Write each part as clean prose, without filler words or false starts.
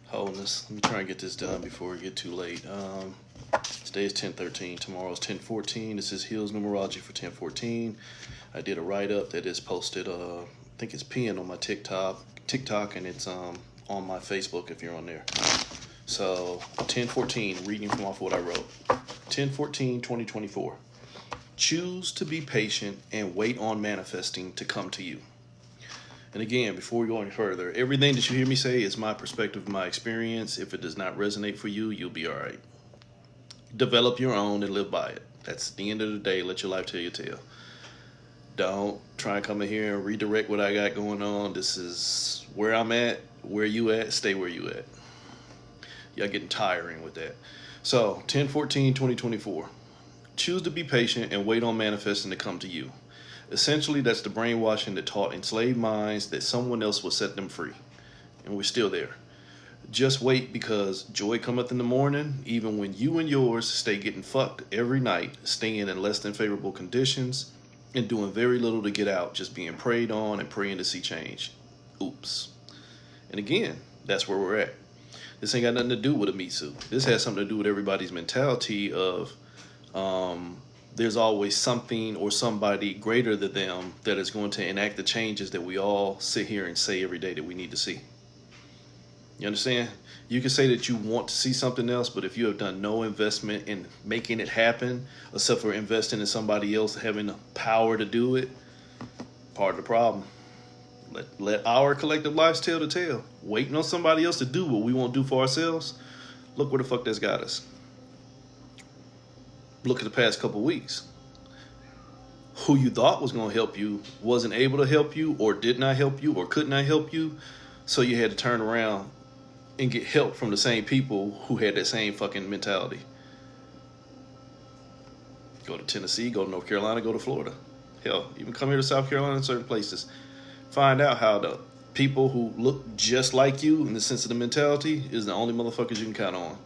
Wholeness. Let me try and get this done before we get too late. Today is 10/13. Tomorrow is 10/14. This is Hills Numerology for 10/14. I did a write up that is posted. I think it's pinned on my TikTok, and it's on my Facebook if you're on there. So 10/14, reading from off what I wrote. 10/14/2024. Choose to be patient and wait on manifesting to come to you. And again, before we go any further, everything that you hear me say is my perspective, my experience. If it does not resonate for you, you'll be all right. Develop your own and live by it. That's the end of the day. Let your life tell your tale. Don't try and come in here and redirect what I got going on. This is where I'm at, where you at, stay where you at. Y'all getting tiring with that. So 10/14/2024. Choose to be patient and wait on manifesting to come to you. Essentially, that's the brainwashing that taught enslaved minds that someone else will set them free. And we're still there. Just wait, because joy cometh in the morning, even when you and yours stay getting fucked every night, staying in less than favorable conditions, and doing very little to get out, just being preyed on and praying to see change. Oops. And again, that's where we're at. This ain't got nothing to do with a meat suit. This has something to do with everybody's mentality of there's always something or somebody greater than them that is going to enact the changes that we all sit here and say every day that we need to see. You understand? You can say that you want to see something else, but if you have done no investment in making it happen, except for investing in somebody else having the power to do it, part of the problem. Let our collective lives tell the tale. Waiting on somebody else to do what we won't do for ourselves, look where the fuck that's got us. Look at the past couple weeks. Who you thought was going to help you wasn't able to help you, or did not help you, or could not help you. So you had to turn around and get help from the same people who had that same fucking mentality. Go to Tennessee, go to North Carolina, go to Florida. Hell, even come here to South Carolina in certain places. Find out how the people who look just like you in the sense of the mentality is the only motherfuckers you can count on.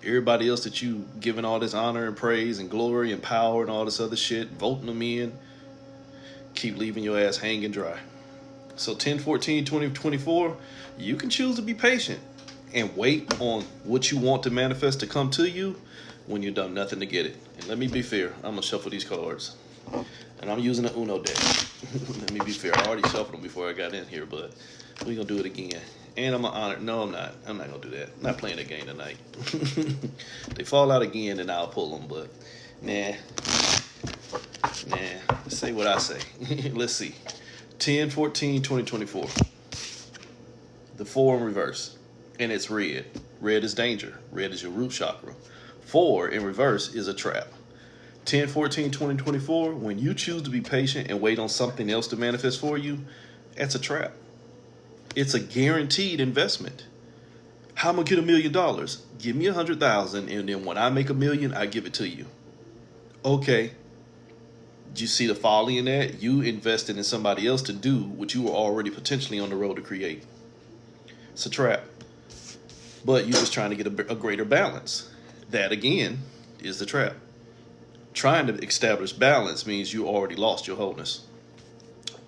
Everybody else that you giving all this honor and praise and glory and power and all this other shit, voting them in, keep leaving your ass hanging dry. So 10/14/2024, you can choose to be patient and wait on what you want to manifest to come to you when you've done nothing to get it. And let me be fair, I'm going to shuffle these cards. And I'm using an Uno deck. Let me be fair, I already shuffled them before I got in here, but we're going to do it again. And I'm going to honor. No, I'm not. I'm not going to do that. I'm not playing that game tonight. They fall out again, then I'll pull them, but nah. Let's say what I say. Let's see. 10/14/2024. The 4 in reverse. And it's red. Red is danger. Red is your root chakra. 4 in reverse is a trap. 10/14/2024. When you choose to be patient and wait on something else to manifest for you, that's a trap. It's a guaranteed investment. How am I gonna get $1 million? Give me 100,000, and then when I make $1 million, I give it to you. Okay. Do you see the folly in that? You invested in somebody else to do what you were already potentially on the road to create. It's a trap. But you're just trying to get a greater balance. That, again, is the trap. Trying to establish balance means you already lost your wholeness.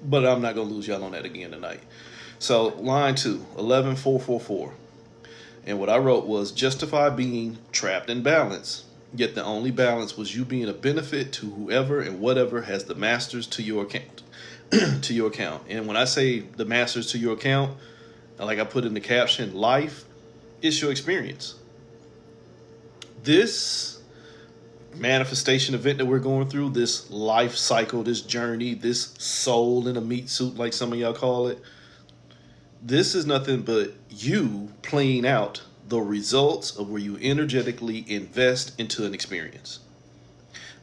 But I'm not going to lose y'all on that again tonight. So, line 2, 11/444. And what I wrote was, justify being trapped in balance. Yet the only balance was you being a benefit to whoever and whatever has the masters to your account. To your account. And when I say the masters to your account, like I put in the caption, life is your experience. This manifestation event that we're going through, this life cycle, this journey, this soul in a meat suit, like some of y'all call it, this is nothing but you playing out the results of where you energetically invest into an experience.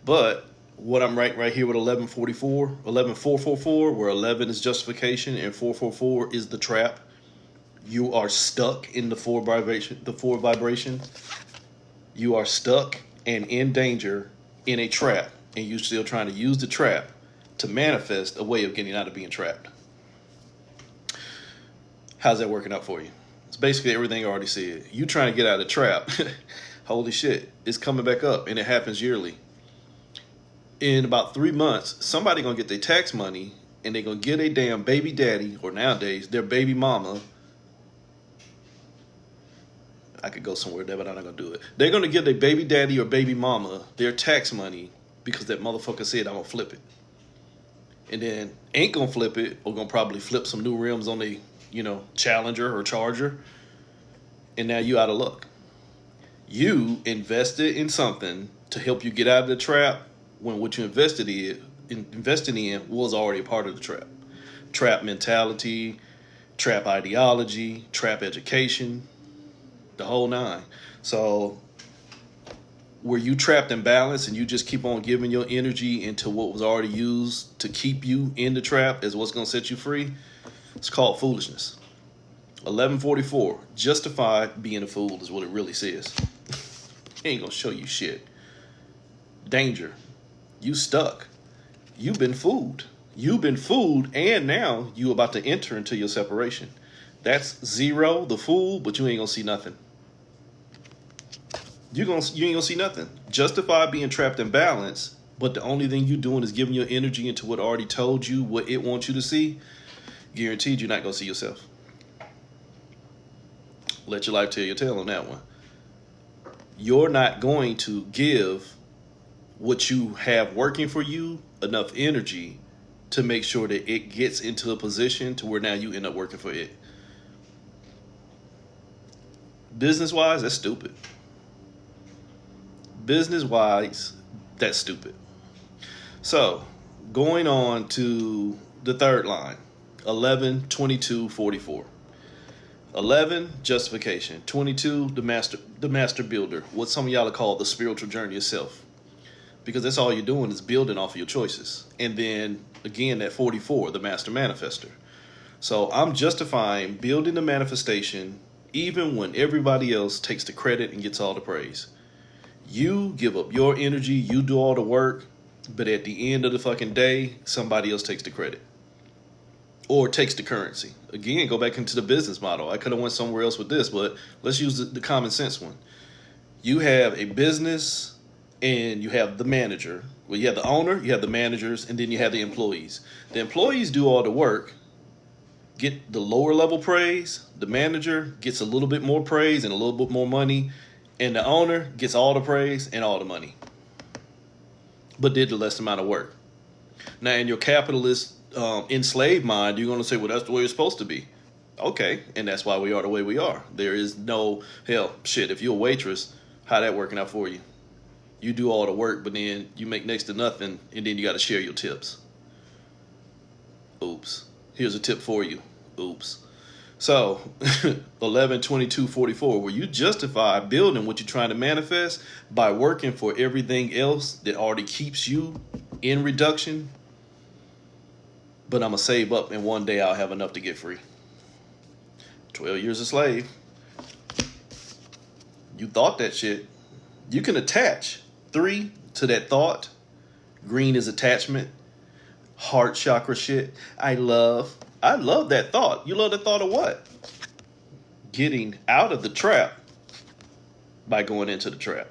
But what I'm writing right here with 11/444, where 11 is justification and 444 is the trap. You are stuck in the 4 vibration. You are stuck and in danger in a trap, and you're still trying to use the trap to manifest a way of getting out of being trapped. How's that working out for you? It's basically everything I already said. You trying to get out of the trap. Holy shit, it's coming back up, and it happens yearly. In about 3 months, somebody gonna get their tax money, and they gonna get a damn baby daddy, or nowadays their baby mama, I could go somewhere there, but I'm not going to do it. They're going to give their baby daddy or baby mama their tax money because that motherfucker said, I'm going to flip it. And then ain't going to flip it, or going to probably flip some new rims on the, Challenger or Charger. And now you out of luck. You invested in something to help you get out of the trap when what you invested in was already a part of the trap. Trap mentality, trap ideology, trap education, the whole nine. So were you trapped in balance and you just keep on giving your energy into what was already used to keep you in the trap as what's going to set you free? It's called foolishness. 1144, justify being a fool is what it really says. It ain't going to show you shit. Danger. You stuck. You've been fooled. You've been fooled, and now you about to enter into your separation. That's zero, the fool, but you ain't gonna see nothing. You ain't gonna see nothing. Justify being trapped in balance, but the only thing you doing is giving your energy into what already told you what it wants you to see. Guaranteed you're not gonna see yourself. Let your life tell your tale on that one. You're not going to give what you have working for you enough energy to make sure that it gets into a position to where now you end up working for it. Business-wise, that's stupid. Business-wise, that's stupid. So, going on to the third line, 11, 22, 44. 11, justification. 22, the master builder. What some of y'all call the spiritual journey itself. Because that's all you're doing is building off of your choices. And then, again, that 44, the master manifester. So I'm justifying building the manifestation even when everybody else takes the credit and gets all the praise. You give up your energy, you do all the work, but at the end of the fucking day, somebody else takes the credit. Or takes the currency. Again, go back into the business model. I could have went somewhere else with this, but let's use the common sense one. You have a business and you have the manager. Well, you have the owner, you have the managers, and then you have the employees. The employees do all the work, get the lower level praise. The manager gets a little bit more praise and a little bit more money. And the owner gets all the praise and all the money, but did the less amount of work. Now, in your capitalist enslaved mind, you're going to say, well, that's the way it's supposed to be. Okay, and that's why we are the way we are. There is no, hell, shit, if you're a waitress, how that working out for you? You do all the work, but then you make next to nothing, and then you got to share your tips. Oops. Here's a tip for you. Oops. So, 11, 22, 44, where you justify building what you're trying to manifest by working for everything else that already keeps you in reduction. But I'm going to save up, and one day I'll have enough to get free. 12 years a slave. You thought that shit. You can attach 3 to that thought. Green is attachment. Heart chakra shit. I love that thought. You love the thought of what? Getting out of the trap by going into the trap.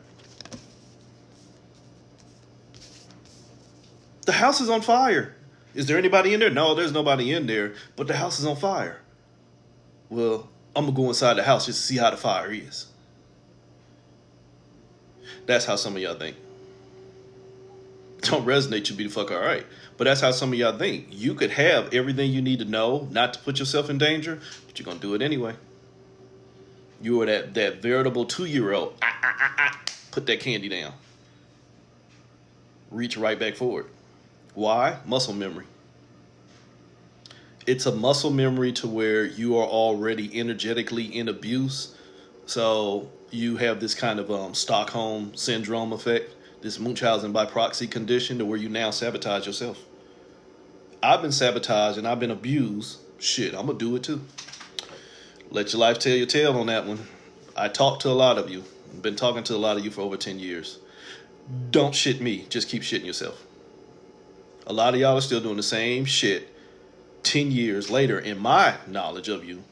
The house is on fire. Is there anybody in there? No, there's nobody in there, but the house is on fire. Well, I'm going to go inside the house just to see how the fire is. That's how some of y'all think. Don't resonate, you be the fuck all right. But that's how some of y'all think. You could have everything you need to know not to put yourself in danger, but you're going to do it anyway. You are that veritable 2-year-old. Put that candy down. Reach right back forward. Why? Muscle memory. It's a muscle memory to where you are already energetically in abuse. So you have this kind of Stockholm syndrome effect, this Munchausen by proxy condition to where you now sabotage yourself. I've been sabotaged and I've been abused. Shit, I'm going to do it too. Let your life tell your tale on that one. I talk to a lot of you. I've been talking to a lot of you for over 10 years. Don't shit me. Just keep shitting yourself. A lot of y'all are still doing the same shit 10 years later in my knowledge of you.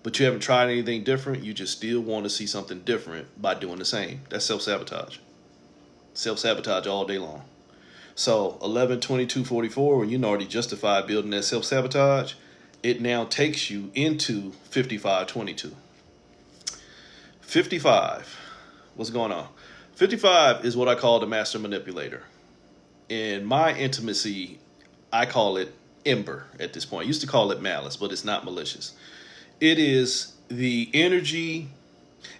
But you haven't tried anything different. You just still want to see something different by doing the same. That's self-sabotage. Self-sabotage all day long. So 11, 22, 44, when you already justified building that self-sabotage, it now takes you into 55, 22. 55. What's going on? 55 is what I call the master manipulator. In my intimacy, I call it ember at this point. I used to call it malice, but it's not malicious. It is the energy.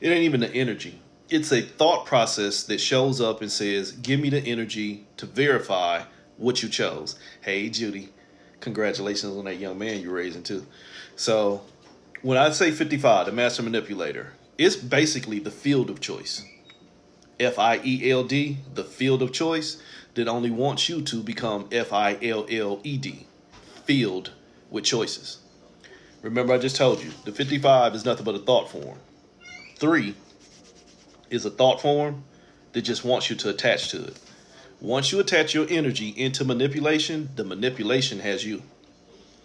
It ain't even the energy. It's a thought process that shows up and says, give me the energy to verify what you chose. Hey, Judy, congratulations on that young man you're raising too. So when I say 55, the master manipulator, it's basically the field of choice. FIELD, the field of choice, that only wants you to become FILLED, field with choices. Remember, I just told you, the 55 is nothing but a thought form. 3 is a thought form that just wants you to attach to it. Once you attach your energy into manipulation, the manipulation has you.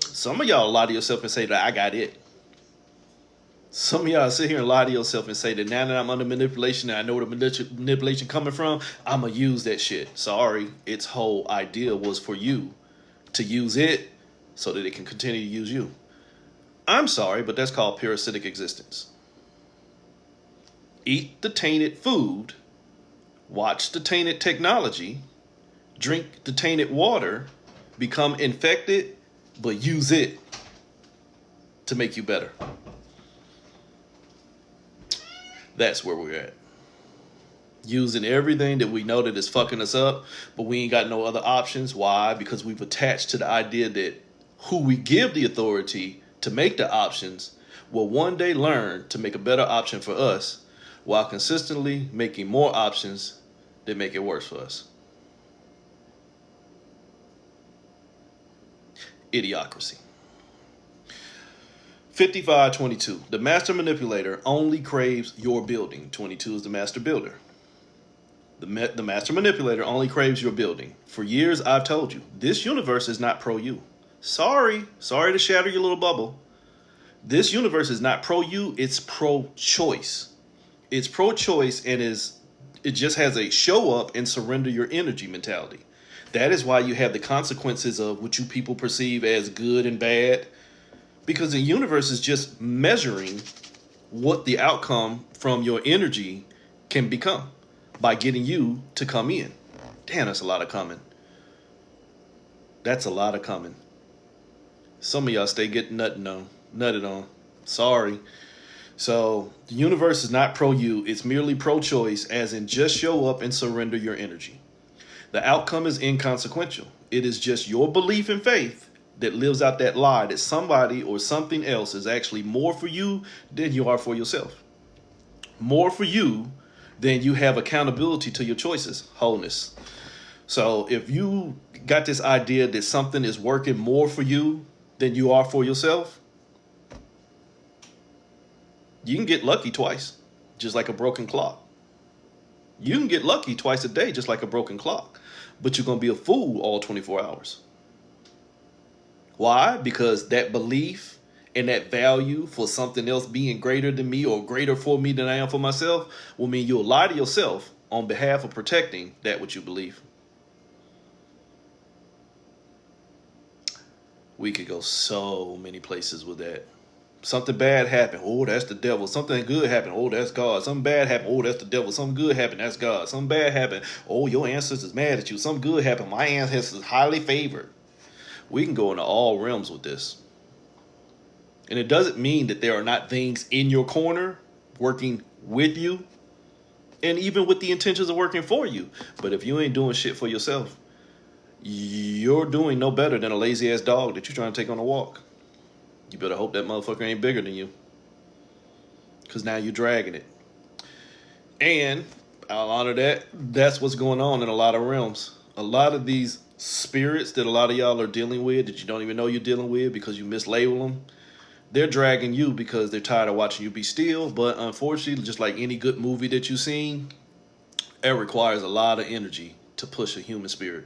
Some of y'all lie to yourself and say that I got it. Some of y'all sit here and lie to yourself and say that now that I'm under manipulation and I know where the manipulation coming from, I'm going to use that shit. Sorry, its whole idea was for you to use it so that it can continue to use you. I'm sorry, but that's called parasitic existence. Eat the tainted food, watch the tainted technology, drink the tainted water, become infected, but use it to make you better. That's where we're at. Using everything that we know that is fucking us up, but we ain't got no other options. Why? Because we've attached to the idea that who we give the authority to make the options will one day learn to make a better option for us while consistently making more options that make it worse for us. Idiocracy. 5522. The master manipulator only craves your building. 22 is the master builder. The master manipulator only craves your building. For years, I've told you, this universe is not pro-you. Sorry to shatter your little bubble. This universe is not pro-you, it's pro-choice. It's pro-choice and it just has a show up and surrender your energy mentality. That is why you have the consequences of what you people perceive as good and bad. Because the universe is just measuring what the outcome from your energy can become by getting you to come in. Damn, that's a lot of coming. That's a lot of coming. Some of y'all stay getting nutted on. Sorry. So the universe is not pro-you. It's merely pro-choice, as in just show up and surrender your energy. The outcome is inconsequential. It is just your belief and faith that lives out that lie that somebody or something else is actually more for you than you are for yourself. More for you than you have accountability to your choices, wholeness. So if you got this idea that something is working more for you than you are for yourself, you can get lucky twice, just like a broken clock. You can get lucky twice a day, just like a broken clock, but you're going to be a fool all 24 hours. Why? Because that belief and that value for something else being greater than me or greater for me than I am for myself will mean you'll lie to yourself on behalf of protecting that which you believe. We could go so many places with that. Something bad happened. Oh, that's the devil. Something good happened. Oh, that's God. Something bad happened. Oh, that's the devil. Something good happened. That's God. Something bad happened. Oh, your ancestors mad at you. Something good happened. My ancestors highly favored. We can go into all realms with this. And it doesn't mean that there are not things in your corner working with you and even with the intentions of working for you. But if you ain't doing shit for yourself, you're doing no better than a lazy ass dog that you're trying to take on a walk. You better hope that motherfucker ain't bigger than you, because now you're dragging it. And I'll honor that. That's what's going on in a lot of realms. A lot of these spirits that a lot of y'all are dealing with that you don't even know you're dealing with because you mislabel them, they're dragging you because they're tired of watching you be still. But unfortunately, just like any good movie that you've seen, it requires a lot of energy to push a human spirit.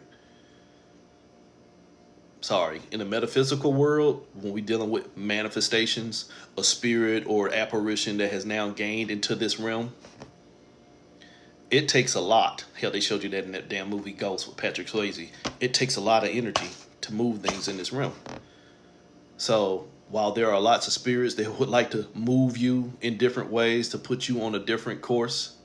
Sorry, in the metaphysical world, when we're dealing with manifestations, a spirit or apparition that has now gained into this realm, it takes a lot. Hell, they showed you that in that damn movie Ghost with Patrick Swayze. It takes a lot of energy to move things in this realm. So While there are lots of spirits that would like to move you in different ways to put you on a different course,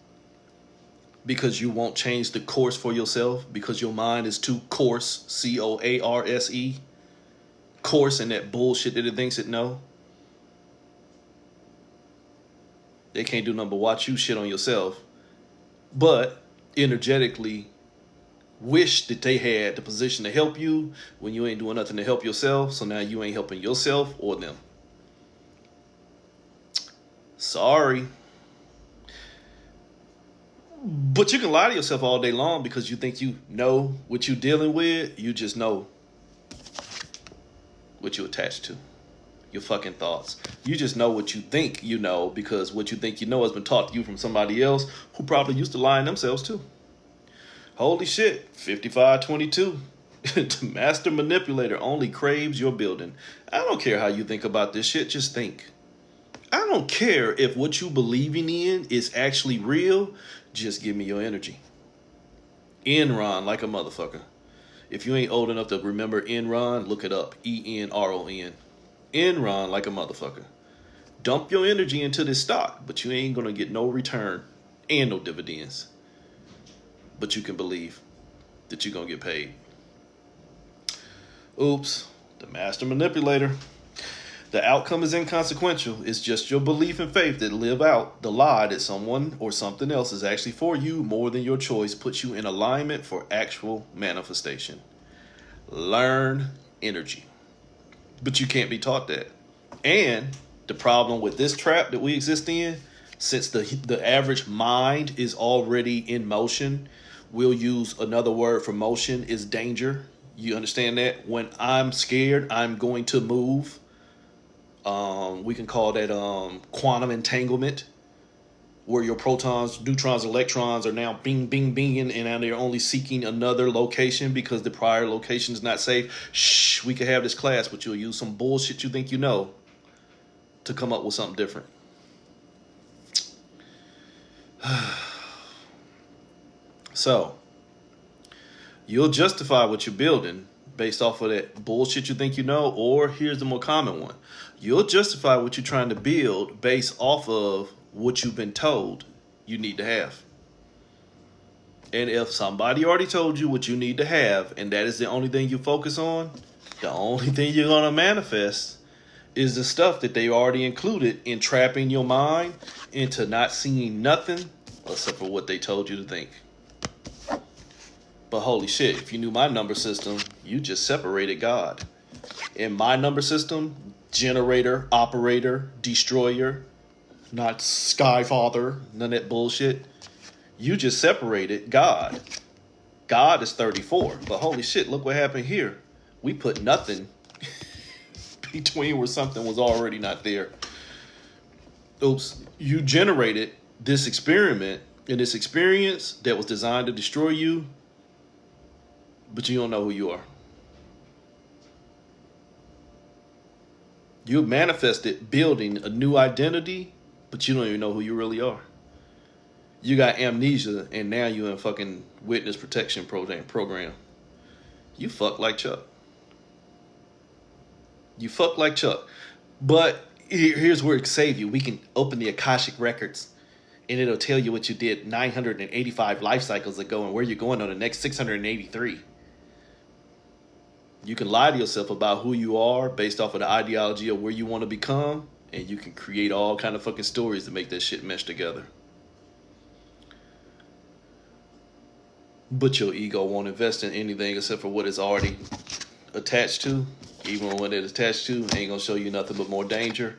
because you won't change the course for yourself because your mind is too coarse, COARSE, coarse in that bullshit that it thinks it know. They can't do nothing but watch you shit on yourself, but energetically wish that they had the position to help you when you ain't doing nothing to help yourself. So now you ain't helping yourself or them. Sorry. But you can lie to yourself all day long because you think you know what you're dealing with. You just know what you're attached to. Your fucking thoughts. You just know what you think you know because what you think you know has been taught to you from somebody else who probably used to lying themselves too. Holy shit, 5522. The master manipulator only craves your building. I don't care how you think about this shit, just think. I don't care if what you believing in is actually real, just give me your energy. Enron like a motherfucker. If you ain't old enough to remember Enron, look it up. ENRON. Enron like a motherfucker. Dump your energy into this stock, but you ain't gonna get no return and no dividends. But you can believe that you're going to get paid. Oops, the master manipulator. The outcome is inconsequential. It's just your belief and faith that live out the lie that someone or something else is actually for you more than your choice puts you in alignment for actual manifestation. Learn energy. But you can't be taught that. And the problem with this trap that we exist in, since the average mind is already in motion, we'll use another word for motion is danger. You understand that? When I'm scared, I'm going to move. We can call that quantum entanglement, where your protons, neutrons, electrons are now bing, bing, binging, and now they're only seeking another location because the prior location is not safe. Shh, we could have this class, but you'll use some bullshit you think you know to come up with something different. So, you'll justify what you're building based off of that bullshit you think you know, or here's the more common one. You'll justify what you're trying to build based off of what you've been told you need to have. And if somebody already told you what you need to have, and that is the only thing you focus on, the only thing you're going to manifest is the stuff that they already included in trapping your mind into not seeing nothing except for what they told you to think. But holy shit, if you knew my number system, you just separated God. In my number system, generator, operator, destroyer, not Skyfather, none of that bullshit. You just separated God. God is 34. But holy shit, look what happened here. We put nothing between where something was already not there. Oops. You generated this experiment and this experience that was designed to destroy you, but you don't know who you are. You manifested building a new identity, but you don't even know who you really are. You got amnesia, and now you're in fucking witness protection program. You fuck like Chuck. You fuck like Chuck. But here's where it can save you. We can open the Akashic records, and it'll tell you what you did 985 life cycles ago and where you're going on the next 683. You can lie to yourself about who you are based off of the ideology of where you want to become, and you can create all kind of fucking stories to make that shit mesh together. But your ego won't invest in anything except for what it's already attached to. Even when it's attached to, ain't gonna show you nothing but more danger.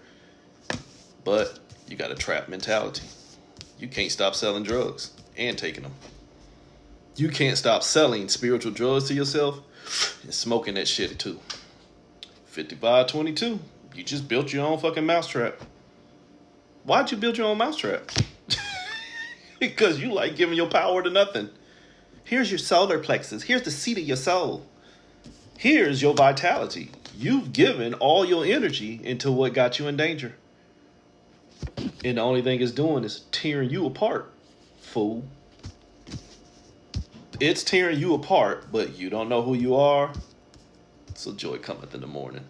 But you got a trap mentality. You can't stop selling drugs and taking them. You can't stop selling spiritual drugs to yourself and smoking that shit too. 5522. You just built your own fucking mousetrap. Why'd you build your own mousetrap? Because you like giving your power to nothing. Here's your solar plexus. Here's the seat of your soul. Here's your vitality. You've given all your energy into what got you in danger. And the only thing it's doing is tearing you apart, fool. It's tearing you apart, but you don't know who you are. So joy cometh in the morning.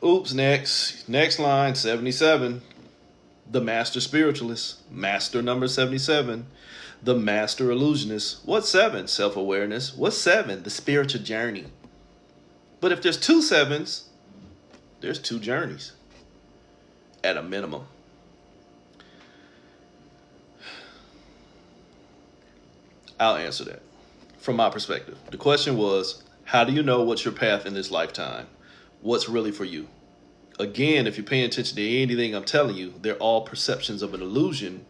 Oops, next line, 77. The master spiritualist, master number 77. The master illusionist. What's 7? Self-awareness. What's 7? The spiritual journey. But if there's 2 7s, there's 2 journeys at a minimum. I'll answer that from my perspective. The question was, how do you know what's your path in this lifetime? What's really for you? Again, if you're paying attention to anything I'm telling you, they're all perceptions of an illusion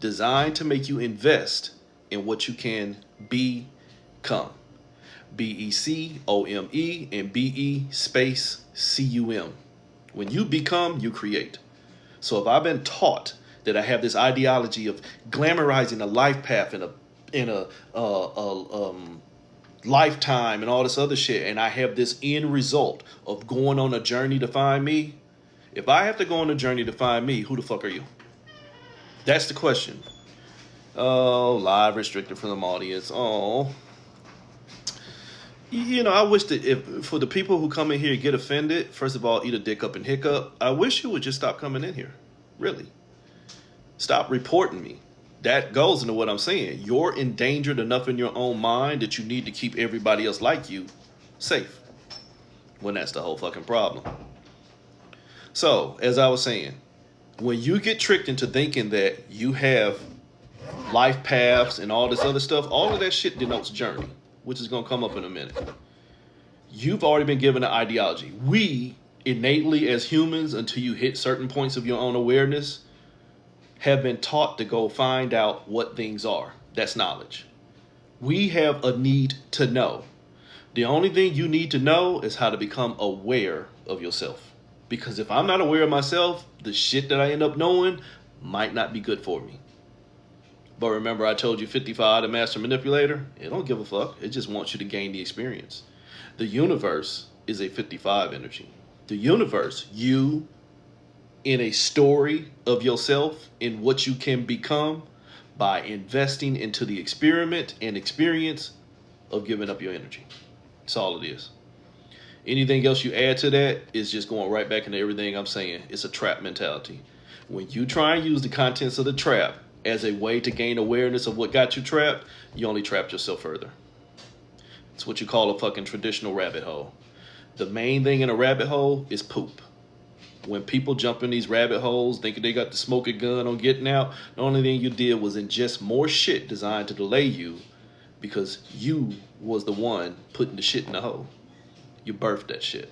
designed to make you invest in what you can become. BECOME and BE space CUM. When you become, you create. So if I've been taught that I have this ideology of glamorizing a life path in a lifetime and all this other shit, and I have this end result of going on a journey to find me, if I have to go on a journey to find me, who the fuck are you? That's the question. Oh, live restricted from the audience. Oh. You know, I wish that if for the people who come in here get offended, first of all, eat a dick up and hiccup. I wish you would just stop coming in here. Really. Stop reporting me. That goes into what I'm saying. You're endangered enough in your own mind that you need to keep everybody else like you safe. When that's the whole fucking problem. So, as I was saying, when you get tricked into thinking that you have life paths and all this other stuff, all of that shit denotes journey, which is going to come up in a minute. You've already been given an ideology. We, innately as humans, until you hit certain points of your own awareness, have been taught to go find out what things are. That's knowledge. We have a need to know. The only thing you need to know is how to become aware of yourself. Because if I'm not aware of myself, the shit that I end up knowing might not be good for me. But remember, I told you 55, the master manipulator, it don't give a fuck. It just wants you to gain the experience. The universe is a 55 energy. The universe, you in a story of yourself, in what you can become by investing into the experiment and experience of giving up your energy. That's all it is. Anything else you add to that is just going right back into everything I'm saying. It's a trap mentality. When you try and use the contents of the trap as a way to gain awareness of what got you trapped, you only trapped yourself further. It's what you call a fucking traditional rabbit hole. The main thing in a rabbit hole is poop. When people jump in these rabbit holes thinking they got the smoking gun on getting out, the only thing you did was ingest more shit designed to delay you because you was the one putting the shit in the hole. You birthed that shit.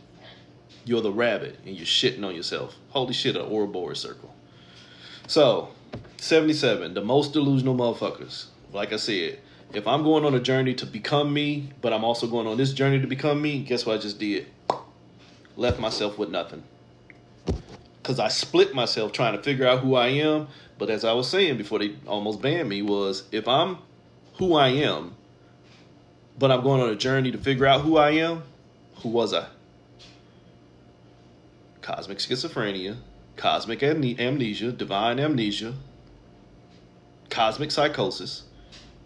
You're the rabbit and you're shitting on yourself. Holy shit, an Ouroboros circle. So, 77, the most delusional motherfuckers. Like I said, if I'm going on a journey to become me, but I'm also going on this journey to become me, guess what I just did? Left myself with nothing. Because I split myself trying to figure out who I am. But as I was saying before they almost banned me was, if I'm who I am, but I'm going on a journey to figure out who I am, who was I? Cosmic schizophrenia, cosmic amnesia, divine amnesia, cosmic psychosis.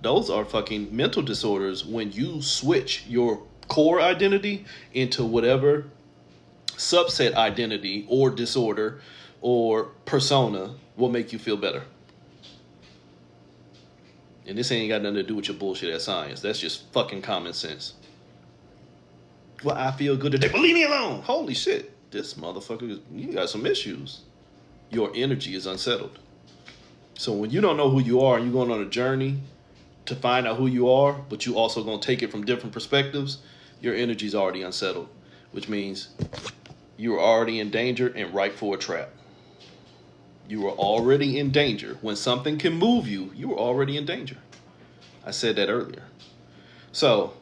Those are fucking mental disorders when you switch your core identity into whatever subset identity or disorder or persona will make you feel better. And this ain't got nothing to do with your bullshit ass science. That's just fucking common sense. Well, I feel good today, but leave me alone. Holy shit. This motherfucker, you got some issues. Your energy is unsettled. So when you don't know who you are and you're going on a journey to find out who you are, but you also going to take it from different perspectives, your energy is already unsettled, which means you are already in danger and ripe for a trap. You are already in danger. When something can move you, you are already in danger. I said that earlier. So,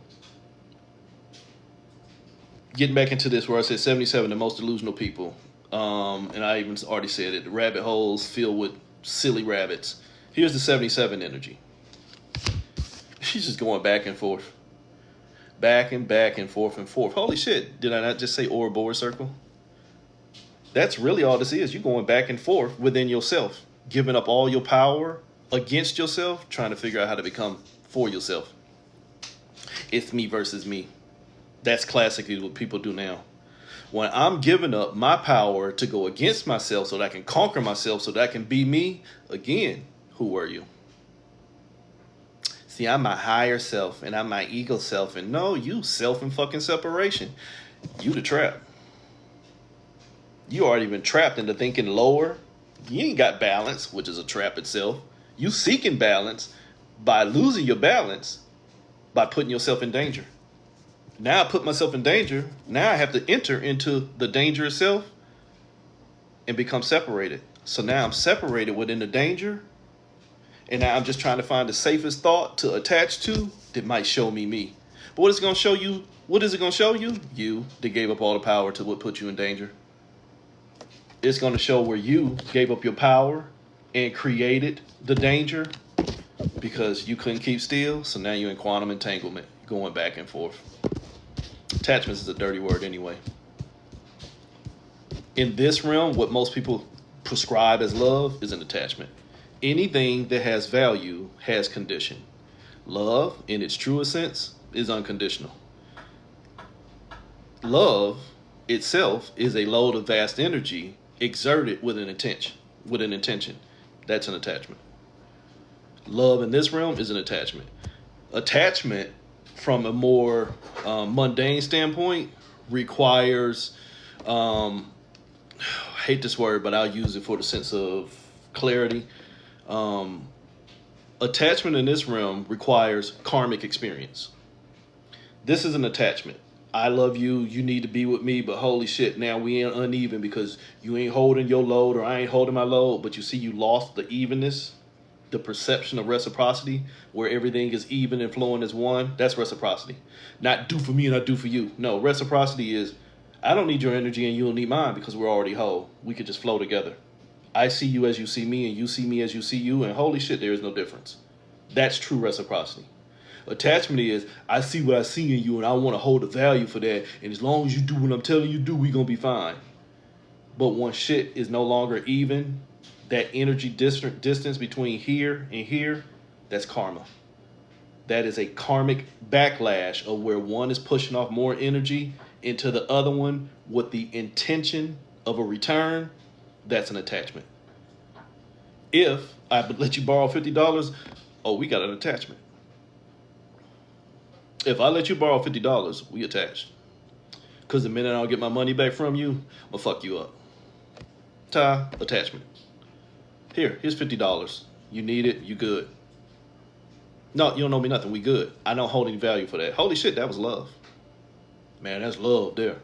getting back into this where I said 77, the most delusional people. And I even already said it, the rabbit holes filled with silly rabbits. Here's the 77 energy. She's just going back and forth. Back and forth and forth. Holy shit, did I not just say Ouroboros circle? That's really all this is. You're going back and forth within yourself, giving up all your power against yourself, trying to figure out how to become for yourself. It's me versus me. That's classically what people do now. When I'm giving up my power to go against myself so that I can conquer myself, so that I can be me, again, who are you? See, I'm my higher self and I'm my ego self. And no, you self and fucking separation. You the trap. You already been trapped into thinking lower. You ain't got balance, which is a trap itself. You seeking balance by losing your balance by putting yourself in danger. Now I put myself in danger. Now I have to enter into the danger itself and become separated. So now I'm separated within the danger. And now I'm just trying to find the safest thought to attach to that might show me me. But what is it going to show you? What is it going to show you? You that gave up all the power to what put you in danger. It's going to show where you gave up your power and created the danger because you couldn't keep still. So now you're in quantum entanglement, going back and forth. Attachments is a dirty word anyway. In this realm, what most people prescribe as love is an attachment. Anything that has value has condition. Love, in its truest sense, is unconditional. Love itself is a load of vast energy exerted with an intention. That's an attachment. Love in this realm is an attachment. Attachment, from a more mundane standpoint, requires, I hate this word, but I'll use it for the sense of clarity. Attachment in this realm requires karmic experience. This is an attachment. I love you, you need to be with me, but holy shit, now we ain't uneven because you ain't holding your load or I ain't holding my load, but you see you lost the evenness, the perception of reciprocity, where everything is even and flowing as one. That's reciprocity. Not do for me and I do for you. No, reciprocity is I don't need your energy and you don't need mine because we're already whole. We could just flow together. I see you as you see me and you see me as you see you, and holy shit, there is no difference. That's true reciprocity. Attachment is I see what I see in you and I want to hold a value for that, and as long as you do what I'm telling you to do, we gonna be fine. But when shit is no longer even, that energy distance between here and here, that's karma. That is a karmic backlash of where one is pushing off more energy into the other one with the intention of a return. That's an attachment. If I let you borrow $50, oh, we got an attachment. If I let you borrow $50, we attached. Because the minute I don't get my money back from you, I'll fuck you up. Attachment. Here's $50. You need it, you good. No, you don't know me nothing, we good. I don't hold any value for that. Holy shit, that was love. Man, that's love there.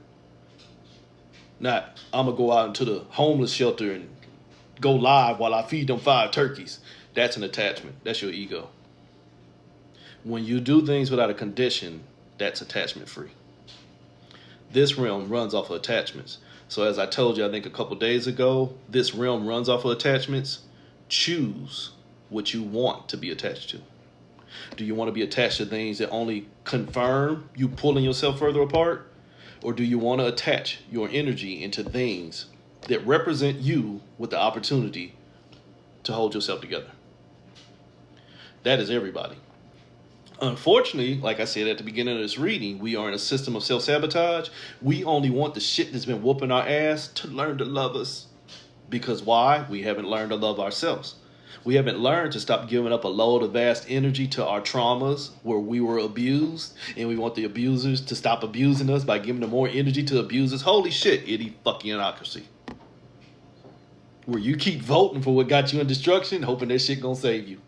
Not, I'm going to go out into the homeless shelter and go live while I feed them 5 turkeys. That's an attachment. That's your ego. When you do things without a condition, that's attachment free. This realm runs off of attachments. So as I told you, I think a couple days ago, this realm runs off of attachments. Choose what you want to be attached to. Do you want to be attached to things that only confirm you pulling yourself further apart? Or do you want to attach your energy into things that represent you with the opportunity to hold yourself together? That is everybody. Unfortunately, like I said at the beginning of this reading, we are in a system of self-sabotage. We only want the shit that's been whooping our ass to learn to love us. Because why? We haven't learned to love ourselves. We haven't learned to stop giving up a load of vast energy to our traumas where we were abused, and we want the abusers to stop abusing us by giving them more energy to abuse us. Holy shit, idiocracy. Where you keep voting for what got you in destruction, hoping that shit gonna save you.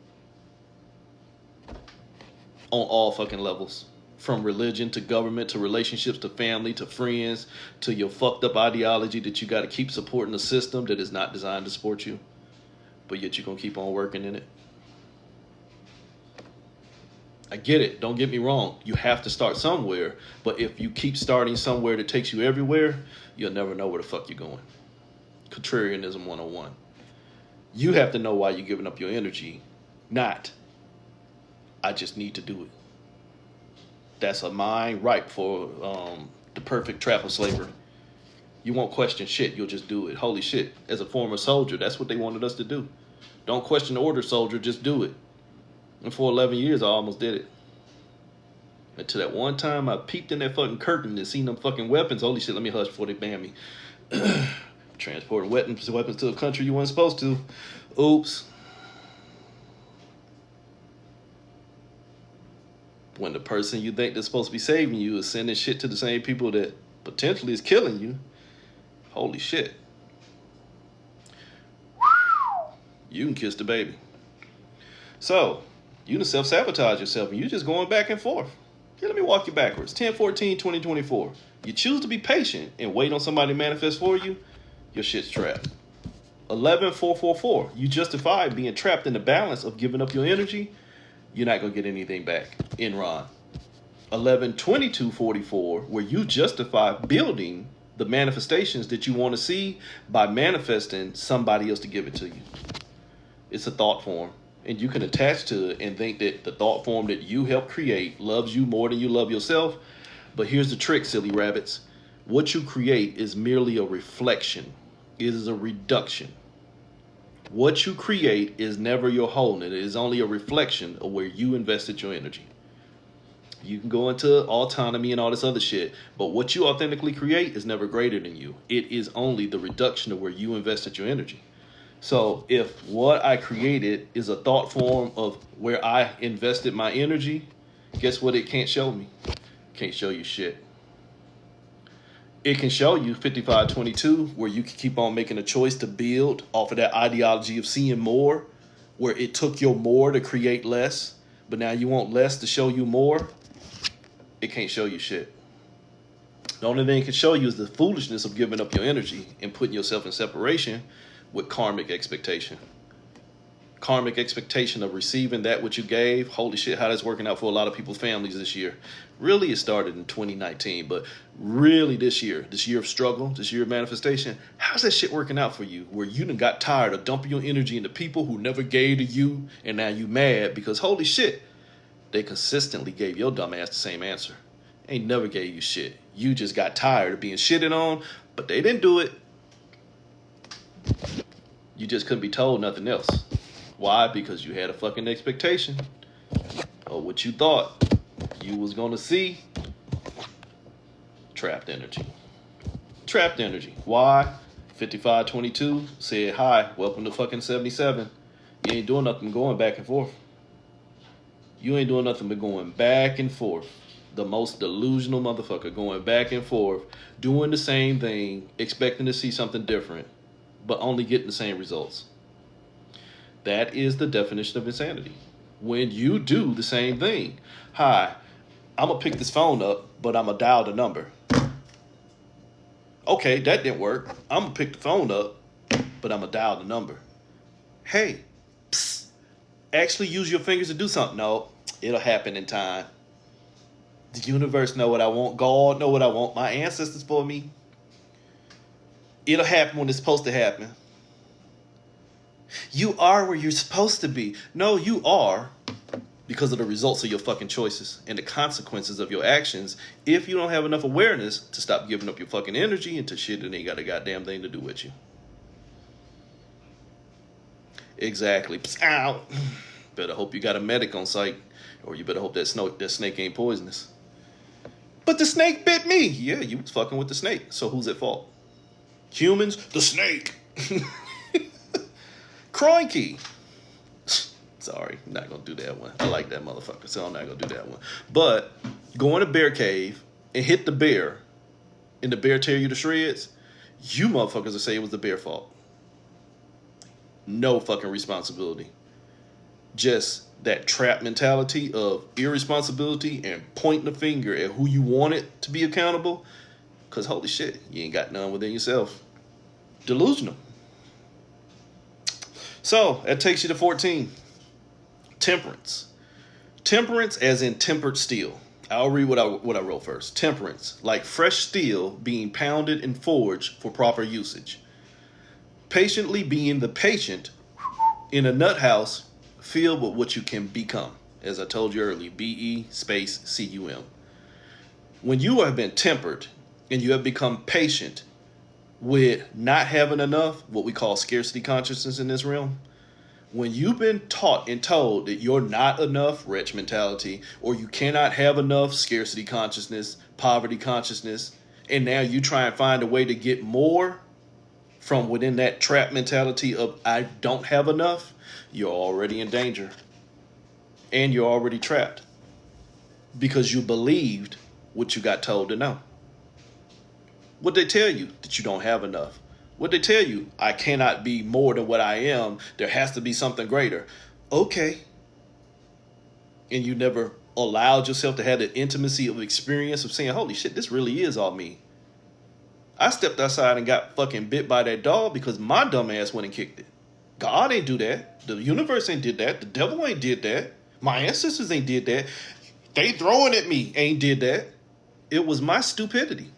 On all fucking levels. From religion to government to relationships to family to friends to your fucked up ideology that you got to keep supporting a system that is not designed to support you. But yet you're going to keep on working in it. I get it. Don't get me wrong. You have to start somewhere. But if you keep starting somewhere that takes you everywhere, you'll never know where the fuck you're going. Contrarianism 101. You have to know why you're giving up your energy. Not, I just need to do it. That's a mind ripe for the perfect trap of slavery. You won't question shit. You'll just do it. Holy shit. As a former soldier, that's what they wanted us to do. Don't question the order, soldier. Just do it. And for 11 years, I almost did it. Until that one time I peeped in that fucking curtain and seen them fucking weapons. Holy shit, let me hush before they ban me. Transporting weapons to a country you weren't supposed to. Oops. When the person you think that's supposed to be saving you is sending shit to the same people that potentially is killing you. Holy shit. You can kiss the baby. So, you done self-sabotage yourself and you're just going back and forth. Here, let me walk you backwards. 10/14/2024. You choose to be patient and wait on somebody to manifest for you, your shit's trapped. 11/4/4/4. You justify being trapped in the balance of giving up your energy, you're not going to get anything back. Enron. 11/22/44, where you justify building the manifestations that you want to see by manifesting somebody else to give it to you. It's a thought form, and you can attach to it and think that the thought form that you helped create loves you more than you love yourself. But here's the trick, silly rabbits. What you create is merely a reflection. It is a reduction. What you create is never your wholeness. It is only a reflection of where you invested your energy. You can go into autonomy and all this other shit, but what you authentically create is never greater than you. It is only the reduction of where you invested your energy. So if what I created is a thought form of where I invested my energy, guess what it can't show me? Can't show you shit. It can show you 55/22, where you can keep on making a choice to build off of that ideology of seeing more, where it took your more to create less, but now you want less to show you more. It can't show you shit. The only thing it can show you is the foolishness of giving up your energy and putting yourself in separation with karmic expectation. Karmic expectation of receiving that which you gave. Holy shit, how that's working out for a lot of people's families this year. Really, it started in 2019, but really this year of struggle, this year of manifestation, how's that shit working out for you? Where you done got tired of dumping your energy into people who never gave to you, and now you mad because holy shit, they consistently gave your dumb ass the same answer. Ain't never gave you shit. You just got tired of being shitted on, but they didn't do it. You just couldn't be told nothing else. Why? Because you had a fucking expectation of what you thought you was going to see. Trapped energy. Trapped energy. Why? 55/22 said, hi, welcome to fucking 77. You ain't doing nothing going back and forth. You ain't doing nothing but going back and forth. The most delusional motherfucker going back and forth, doing the same thing, expecting to see something different, but only getting the same results. That is the definition of insanity. When you do the same thing. Hi, I'm going to pick this phone up, but I'm going to dial the number. Okay, that didn't work. I'm going to pick the phone up, but I'm going to dial the number. Hey, psst, actually use your fingers to do something. No, it'll happen in time. The universe know what I want. God know what I want. My ancestors for me. It'll happen when it's supposed to happen. You are where you're supposed to be. No, you are because of the results of your fucking choices and the consequences of your actions if you don't have enough awareness to stop giving up your fucking energy into shit that ain't got a goddamn thing to do with you. Exactly. Ow. Better hope you got a medic on site, or you better hope that snake ain't poisonous. But the snake bit me. Yeah, you was fucking with the snake. So who's at fault? Humans? The snake. Croinky. Sorry, I'm not going to do that one. I like that motherfucker, so I'm not going to do that one. But go in a bear cave and hit the bear, and the bear tear you to shreds, you motherfuckers will say it was the bear's fault. No fucking responsibility. Just that trap mentality of irresponsibility and pointing the finger at who you want it to be accountable, because holy shit, you ain't got none within yourself. Delusional. So that takes you to 14. Temperance. Temperance as in tempered steel. I'll read what I wrote first. Temperance, like fresh steel being pounded and forged for proper usage. Patiently being the patient in a nut house filled with what you can become. As I told you earlier, BE space CUM. When you have been tempered and you have become patient with not having enough, what we call scarcity consciousness in this realm, When you've been taught and told that you're not enough, wretch mentality, or you cannot have enough, scarcity consciousness, poverty consciousness, and now you try and find a way to get more from within that trap mentality of I don't have enough, you're already in danger. And you're already trapped because you believed what you got told to know. What they tell you? That you don't have enough. What they tell you? I cannot be more than what I am. There has to be something greater. Okay. And you never allowed yourself to have the intimacy of experience of saying, holy shit, this really is all me. I stepped outside and got fucking bit by that dog because my dumb ass went and kicked it. God ain't do that. The universe ain't did that. The devil ain't did that. My ancestors ain't did that. They throwing at me ain't did that. It was my stupidity.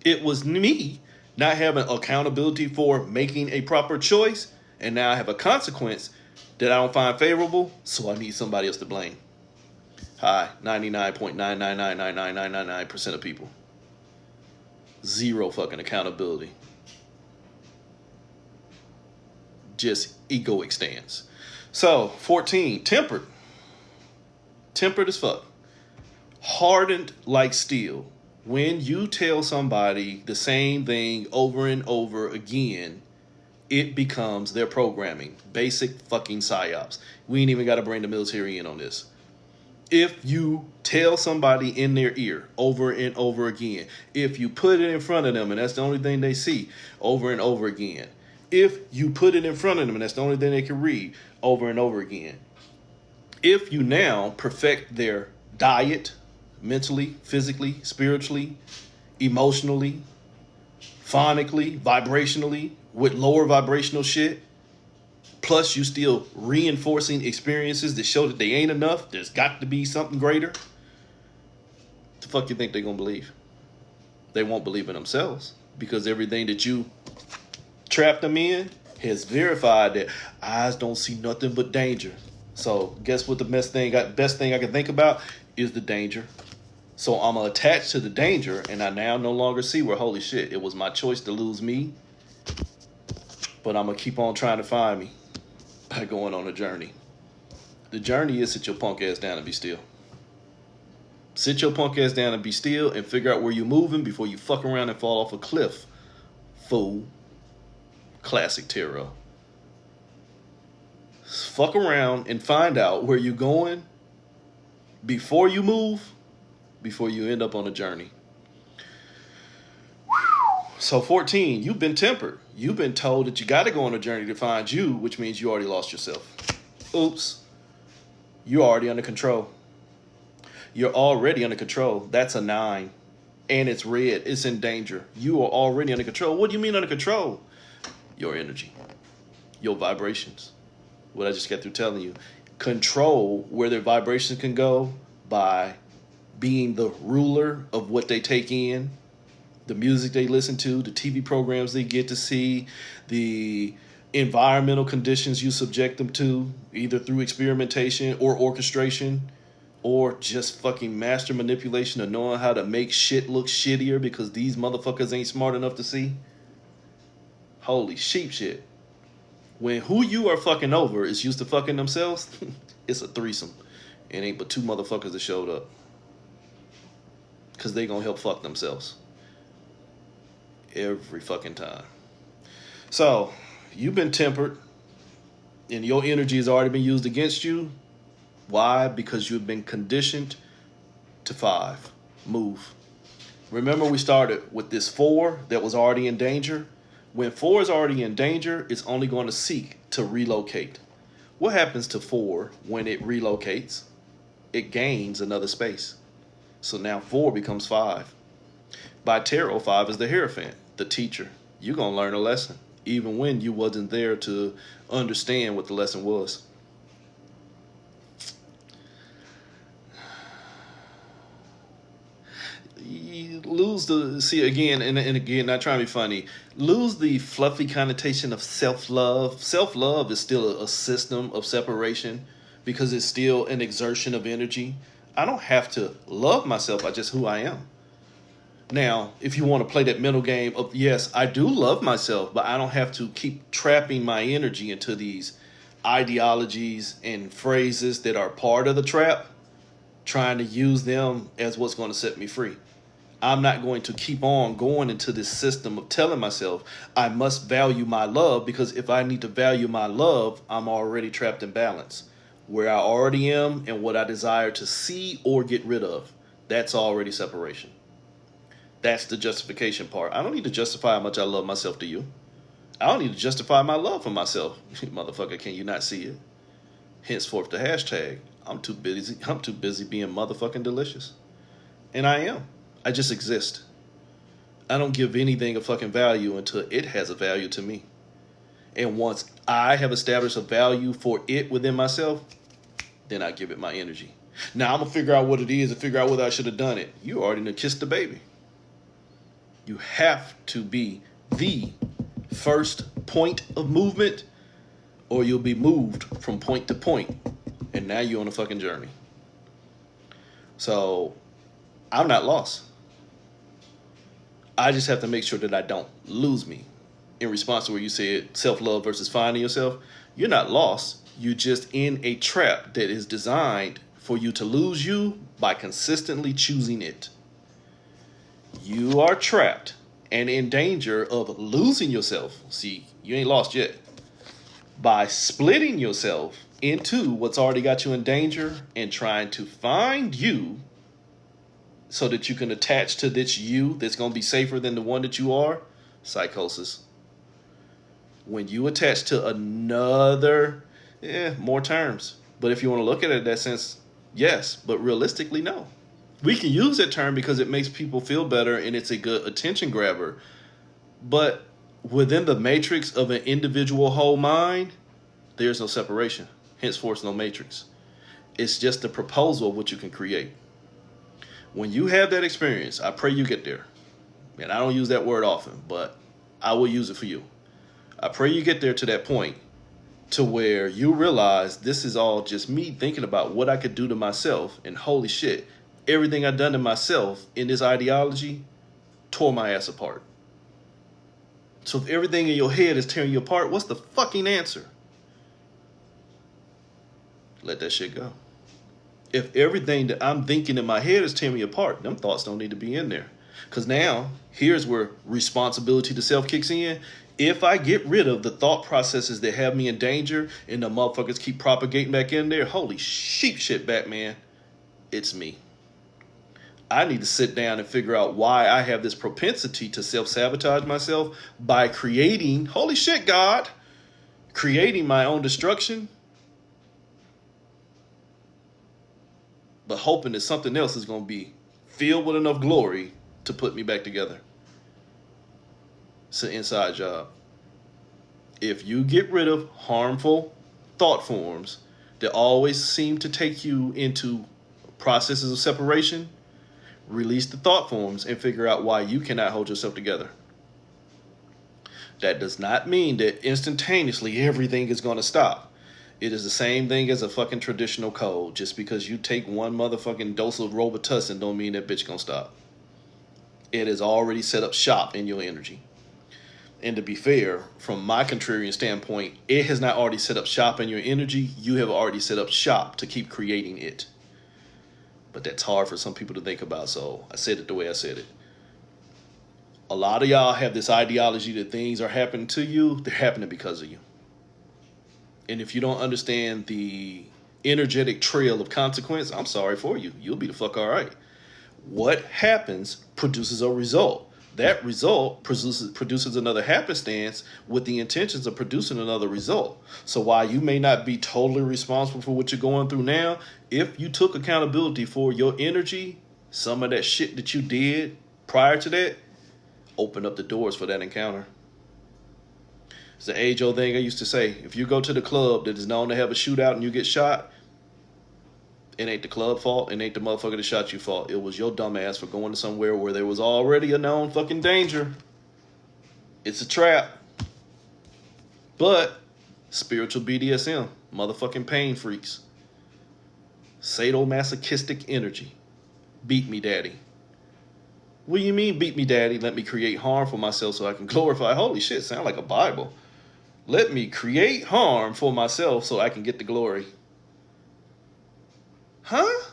It was me not having accountability for making a proper choice, and now I have a consequence that I don't find favorable, so I need somebody else to blame. Hi, 99.9999999% of people. Zero fucking accountability. Just egoic stance. So, 14, tempered. Tempered as fuck. Hardened like steel. When you tell somebody the same thing over and over again, it becomes their programming. Basic fucking psyops. We ain't even got to bring the military in on this. If you tell somebody in their ear over and over again, if you put it in front of them and that's the only thing they see over and over again, if you put it in front of them and that's the only thing they can read over and over again, if you now perfect their diet, mentally, physically, spiritually, emotionally, phonically, vibrationally, with lower vibrational shit, plus you still reinforcing experiences that show that they ain't enough, there's got to be something greater, the fuck you think they're gonna believe? They won't believe in themselves because everything that you trapped them in has verified that eyes don't see nothing but danger. So guess what the best thing I can think about is the danger. So I'm attached to the danger, and I now no longer see where, holy shit, it was my choice to lose me, but I'm going to keep on trying to find me by going on a journey. The journey is sit your punk ass down and be still. Sit your punk ass down and be still and figure out where you're moving before you fuck around and fall off a cliff. Fool. Classic tarot. Fuck around and find out where you're going before you move, before you end up on a journey. So 14, you've been tempered. You've been told that you got to go on a journey to find you, which means you already lost yourself. Oops. You're already under control. You're already under control. That's a 9. And it's red. It's in danger. You are already under control. What do you mean under control? Your energy. Your vibrations. What I just got through telling you. Control where their vibrations can go by being the ruler of what they take in, the music they listen to, the TV programs they get to see, the environmental conditions you subject them to, either through experimentation or orchestration, or just fucking master manipulation of knowing how to make shit look shittier because these motherfuckers ain't smart enough to see. Holy sheep shit. When who you are fucking over is used to fucking themselves, it's a threesome. It ain't but 2 motherfuckers that showed up. Because they gonna help fuck themselves. Every fucking time. So, you've been tempered. And your energy has already been used against you. Why? Because you've been conditioned to 5. Move. Remember we started with this 4 that was already in danger? When 4 is already in danger, it's only going to seek to relocate. What happens to 4 when it relocates? It gains another space. So now 4 becomes 5. By tarot, 5 is the Hierophant, the teacher. You're going to learn a lesson, even when you wasn't there to understand what the lesson was. You lose the, see again, and again, not trying to be funny, lose the fluffy connotation of self-love. Self-love is still a system of separation because it's still an exertion of energy. I don't have to love myself by just who I am. Now, if you want to play that mental game of, yes, I do love myself, but I don't have to keep trapping my energy into these ideologies and phrases that are part of the trap, trying to use them as what's going to set me free. I'm not going to keep on going into this system of telling myself I must value my love, because if I need to value my love, I'm already trapped in balance. Where I already am and what I desire to see or get rid of, that's already separation. That's the justification part. I don't need to justify how much I love myself to you. I don't need to justify my love for myself. Motherfucker, can you not see it? Henceforth the hashtag, I'm too busy being motherfucking delicious. And I am. I just exist. I don't give anything a fucking value until it has a value to me. And once I have established a value for it within myself, then I give it my energy. Now I'm gonna figure out what it is and figure out whether I should have done it. You already done kissed the baby. You have to be the first point of movement, or you'll be moved from point to point, and now you're on a fucking journey. So I'm not lost. I just have to make sure that I don't lose me. In response to where you said self-love versus finding yourself, you're not lost. You're just in a trap that is designed for you to lose you by consistently choosing it. You are trapped and in danger of losing yourself. See, you ain't lost yet. By splitting yourself into what's already got you in danger and trying to find you so that you can attach to this you that's going to be safer than the one that you are, psychosis. When you attach to another, more terms. But if you want to look at it in that sense, yes, but realistically, no. We can use that term because it makes people feel better and it's a good attention grabber. But within the matrix of an individual whole mind, there's no separation. Henceforth, no matrix. It's just the proposal of what you can create. When you have that experience, I pray you get there. And I don't use that word often, but I will use it for you. I pray you get there to that point to where you realize this is all just me thinking about what I could do to myself, and holy shit, everything I've done to myself in this ideology tore my ass apart. So if everything in your head is tearing you apart, what's the fucking answer? Let that shit go. If everything that I'm thinking in my head is tearing me apart, them thoughts don't need to be in there. Because now, here's where responsibility to self kicks in. If I get rid of the thought processes that have me in danger and the motherfuckers keep propagating back in there, holy sheep shit, Batman, it's me. I need to sit down and figure out why I have this propensity to self-sabotage myself by creating, holy shit, God, creating my own destruction, but hoping that something else is going to be filled with enough glory to put me back together. It's an inside job. If you get rid of harmful thought forms that always seem to take you into processes of separation, release the thought forms and figure out why you cannot hold yourself together. That does not mean that instantaneously everything is going to stop. It is the same thing as a fucking traditional cold. Just because you take one motherfucking dose of Robitussin don't mean that bitch gonna stop. It has already set up shop in your energy. And to be fair, from my contrarian standpoint, it has not already set up shop in your energy. You have already set up shop to keep creating it. But that's hard for some people to think about, so I said it the way I said it. A lot of y'all have this ideology that things are happening to you. They're happening because of you. And if you don't understand the energetic trail of consequence, I'm sorry for you. You'll be the fuck all right. What happens produces a result. That result produces another happenstance with the intentions of producing another result. So while you may not be totally responsible for what you're going through now, if you took accountability for your energy, some of that shit that you did prior to that, open up the doors for that encounter. It's the age-old thing I used to say. If you go to the club that is known to have a shootout and you get shot, it ain't the club fault. It ain't the motherfucker that shot you fault. It was your dumb ass for going to somewhere where there was already a known fucking danger. It's a trap. But spiritual BDSM, motherfucking pain freaks, sadomasochistic energy. Beat me, daddy. What do you mean, beat me, daddy? Let me create harm for myself so I can glorify. Holy shit, sound like a Bible. Let me create harm for myself so I can get the glory. Huh?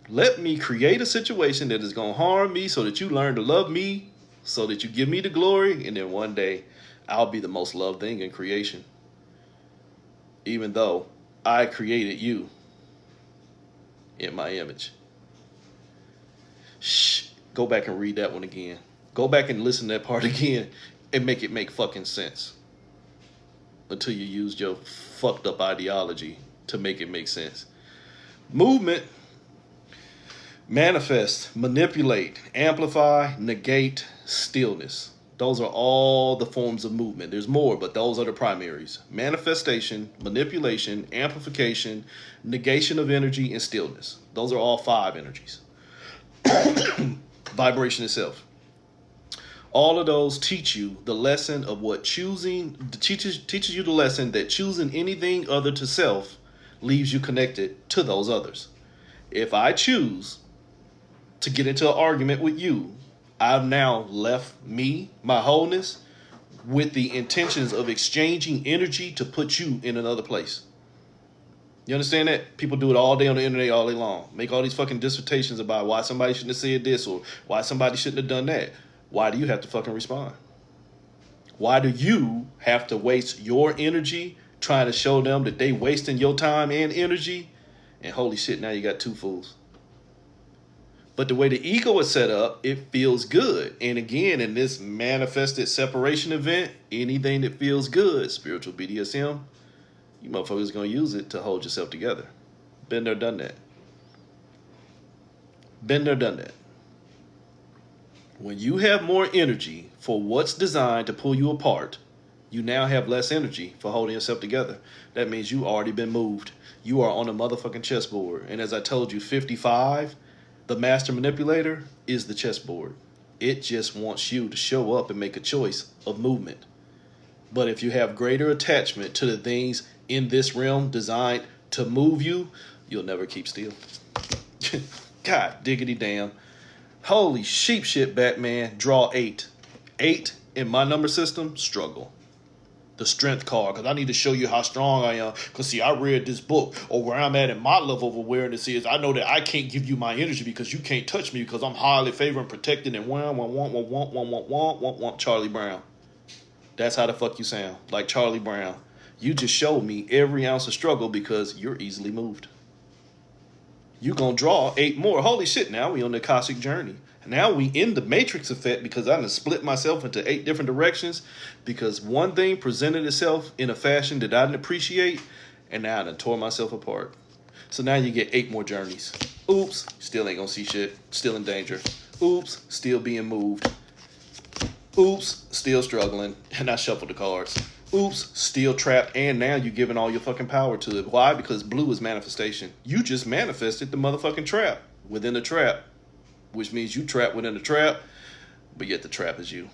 Let me create a situation that is going to harm me so that you learn to love me, so that you give me the glory, and then one day I'll be the most loved thing in creation. Even though I created you in my image. Shh. Go back and read that one again. Go back and listen to that part again and make it make fucking sense. Until you use your fucked up ideology to make it make sense. Movement. Manifest, manipulate, amplify, negate, stillness. Those are all the forms of movement. There's more, but those are the primaries. Manifestation, manipulation, amplification, negation of energy, and stillness. Those are all 5 energies. Vibration itself. All of those teach you the lesson of what choosing, teaches you the lesson that choosing anything other to self leaves you connected to those others. If I choose to get into an argument with you, I've now left me, my wholeness, with the intentions of exchanging energy to put you in another place. You understand that? People do it all day on the internet all day long. Make all these fucking dissertations about why somebody shouldn't have said this or why somebody shouldn't have done that. Why do you have to fucking respond? Why do you have to waste your energy trying to show them that they wasting your time and energy? And holy shit, now you got 2 fools. But the way the ego is set up, it feels good. And again, in this manifested separation event, anything that feels good, spiritual BDSM, you motherfuckers going to use it to hold yourself together. Been there, done that. Been there, done that. When you have more energy for what's designed to pull you apart, you now have less energy for holding yourself together. That means you already been moved. You are on a motherfucking chessboard. And as I told you, 55, the master manipulator, is the chessboard. It just wants you to show up and make a choice of movement. But if you have greater attachment to the things in this realm designed to move you, you'll never keep still. God diggity damn. Holy sheep shit, Batman. Draw 8. 8 in my number system, struggle. The strength card, because I need to show you how strong I am. Because, see, I read this book, or where I'm at in my level of awareness is I know that I can't give you my energy because you can't touch me because I'm highly favored and protected and want Charlie Brown. That's how the fuck you sound, like Charlie Brown. You just showed me every ounce of struggle because you're easily moved. You're going to draw 8 more. Holy shit, now we on the Akashic journey. Now we in the matrix effect because I done split myself into 8 different directions because one thing presented itself in a fashion that I didn't appreciate, and now I done tore myself apart. So now you get 8 more journeys. Oops, still ain't gonna see shit. Still in danger. Oops, still being moved. Oops, still struggling. And I shuffled the cards. Oops, still trapped. And now you're giving all your fucking power to it. Why? Because blue is manifestation. You just manifested the motherfucking trap within the trap. Which means you trapped within the trap, but yet the trap is you.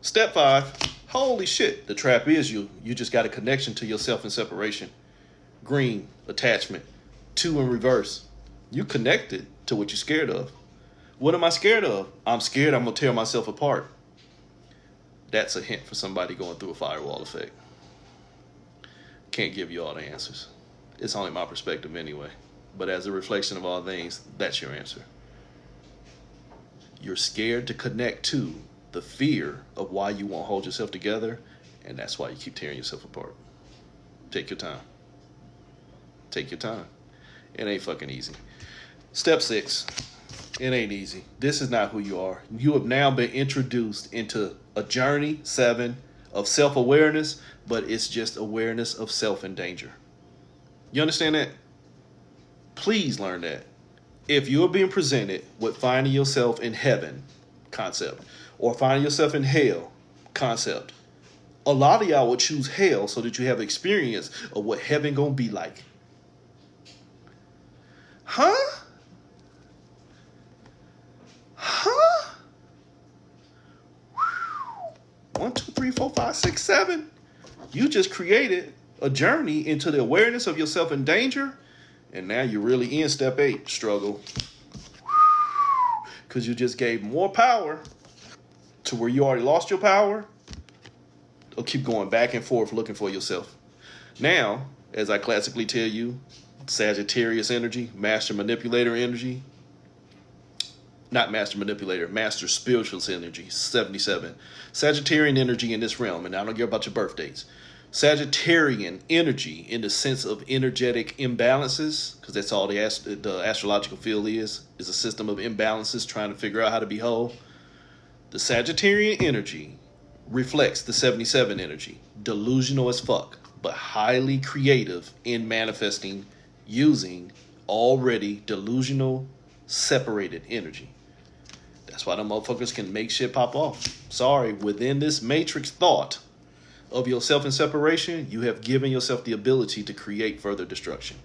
Step 5, holy shit, the trap is you. You just got a connection to yourself in separation. Green, attachment. 2 in reverse. You connected to what you're scared of. What am I scared of? I'm scared I'm going to tear myself apart. That's a hint for somebody going through a firewall effect. Can't give you all the answers. It's only my perspective anyway. But as a reflection of all things, that's your answer. You're scared to connect to the fear of why you won't hold yourself together, and that's why you keep tearing yourself apart. Take your time. Take your time. It ain't fucking easy. Step 6. It ain't easy. This is not who you are. You have now been introduced into a journey, 7, of self-awareness, but it's just awareness of self and danger. You understand that? Please learn that. If you're being presented with finding yourself in heaven concept or finding yourself in hell concept, a lot of y'all would choose hell so that you have experience of what heaven gonna be like. Huh? 1, 2, 3, 4, 5, 6, 7. You just created a journey into the awareness of yourself in danger. And now you're really in step 8, struggle. Because you just gave more power to where you already lost your power. of keep going back and forth looking for yourself. Now, as I classically tell you, Sagittarius energy, master manipulator energy, not master manipulator, master spiritualist energy, 77. Sagittarian energy in this realm, and I don't care about your birth dates. Sagittarian energy in the sense of energetic imbalances, because that's all the astrological field is a system of imbalances trying to figure out how to be whole. The Sagittarian energy reflects the 77 energy, delusional as fuck, but highly creative in manifesting using already delusional, separated energy. That's why them motherfuckers can make shit pop off. Sorry, within this matrix thought of yourself in separation, you have given yourself the ability to create further destruction.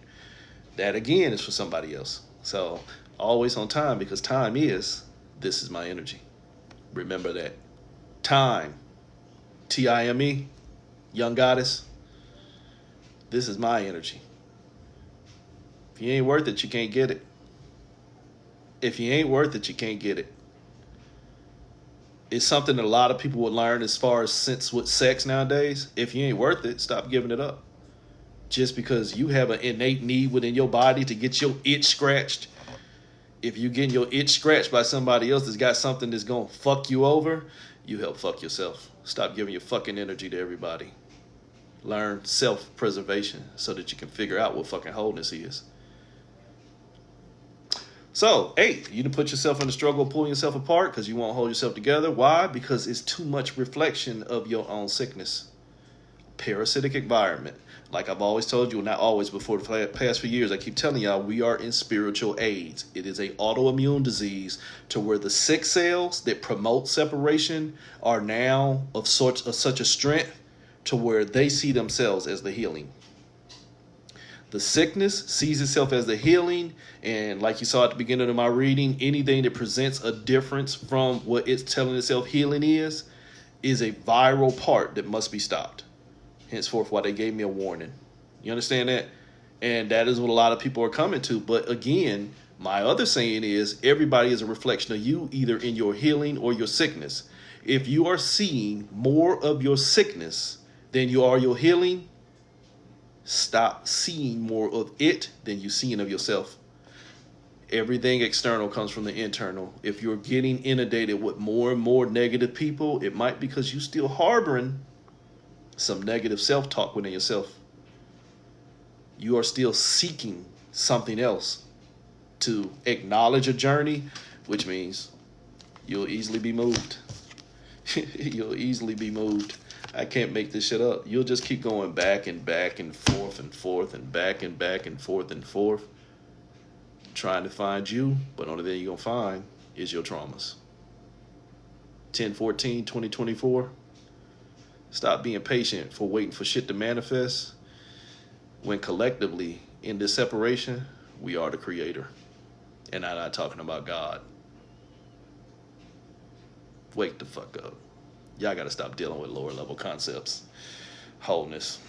That again is for somebody else. So always on time, because time is, this is my energy. Remember that. Time, Time, young goddess, this is my energy. If you ain't worth it, you can't get it. If you ain't worth it, you can't get it. It's something that a lot of people would learn as far as sense with sex nowadays. If you ain't worth it, stop giving it up. Just because you have an innate need within your body to get your itch scratched. If you getting your itch scratched by somebody else that's got something that's going to fuck you over, you help fuck yourself. Stop giving your fucking energy to everybody. Learn self-preservation so that you can figure out what fucking wholeness is. So, 8, you done put yourself in the struggle of pulling yourself apart because you won't hold yourself together. Why? Because it's too much reflection of your own sickness. Parasitic environment. Like I've always told you, not always, before the past few years, I keep telling y'all, we are in spiritual AIDS. It is a autoimmune disease to where the sick cells that promote separation are now of such a strength to where they see themselves as the healing. The sickness sees itself as the healing, and like you saw at the beginning of my reading, anything that presents a difference from what it's telling itself healing is a viral part that must be stopped. Henceforth, why they gave me a warning. You understand that? And that is what a lot of people are coming to. But again, my other saying is everybody is a reflection of you, either in your healing or your sickness. If you are seeing more of your sickness than you are your healing, stop seeing more of it than you're seeing of yourself. Everything external comes from the internal. If you're getting inundated with more and more negative people, it might be because you're still harboring some negative self-talk within yourself. You are still seeking something else to acknowledge a journey, which means you'll easily be moved. You'll easily be moved. I can't make this shit up. You'll just keep going back and back and forth and forth and back and back and forth and forth, trying to find you, but only thing you're going to find is your traumas. 10/14/2024. Stop being patient for waiting for shit to manifest, when collectively in this separation, we are the creator. And I'm not talking about God. Wake the fuck up. Y'all got to stop dealing with lower level concepts. Wholeness.